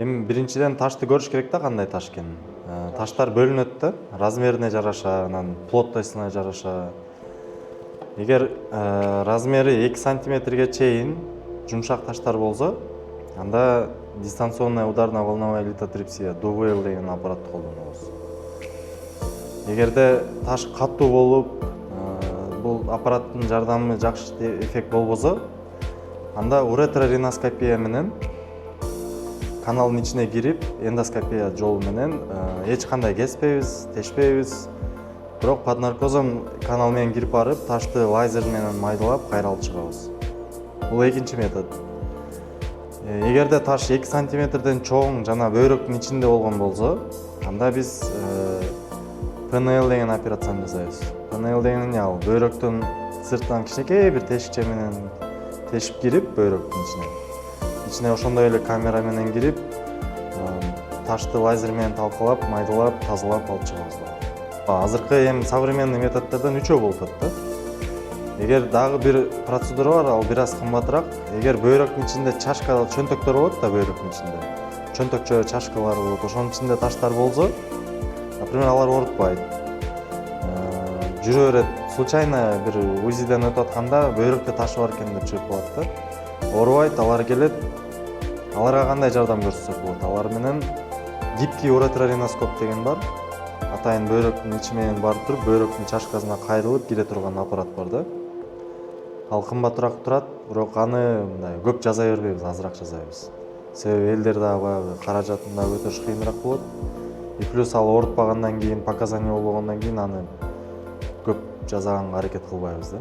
Эми биринчиден ташты көрүш керек да, кандай таш экенин. Таштар бөлүнөт да, размерине жараша, анан плотностуна жараша. Эгер размери 2 сантиметрге чейин жумшак таштар болсо, анда дистанционная ударно-волновая литотрипсия, ДУВЛ деген аппаратты колдонобуз. Эгерде таш катуу болуп, бул аппараттын жардамы жакшы эффект болбосо, анда уретрориноскопия менен каналдын ичине кирип, эндоскопия жолу менен эч кандай кеспейбиз, тешпейбиз. Бирок под наркозом канал менен кирип барып, ташты лазер менен майдалап, кайра алып чыгабыз. Бул экинчи метод. Эгерде таш 2 сантиметрден чоң жана бөйрөктүн ичинде болгон болсо, анда биз ПНЛ деген операцияны жасайбыз. ПНЛ деген эмне? Ал бөйрөктүн сыртынан кичинекей бир тешикче менен тешип кирип бөйрөктүн ичине ошондой эле камера менен кирип, ташты лазер менен талкалап, майдалап, тазалап алып чыгабыз. Азыркы эми современный методдордон үчөө болуп атат да. Эгер дагы бир процедура бар, ал бир аз кымбатыраак. Эгер бөйрөктүн ичинде чашка, чөнтөктөр болот да бөйрөктүн ичинде. Чөнтөкчө чашкалар болот. Ошонун ичинде таштар болсо, например, алар оорутпайт. Жүрө берет. Случайно бир УЗИден өтүп атканда бөйрөктө ташы бар экен деп чыгып калат да. Оорубайт, алар келет. Аларга кандай жардам көрсөтсөк болот? Алар менен гибкий уретрориноскоп деген бар. Атайын бөйрөктүн ичи менен барып туруп, бөйрөктүн чашкасына кайрылып кире турган аппарат бар да. Ал кымбатыраак турат, бирок аны мындай көп жасай бербейбиз, азыраак жасайбыз. Себеби элдер дагы баягы каражатын да көтөрүш кыйыныраак болот. И плюс ал оорутпагандан кийин, показания болбогондон кийин аны көп жасаганга аракет кылбайбыз да.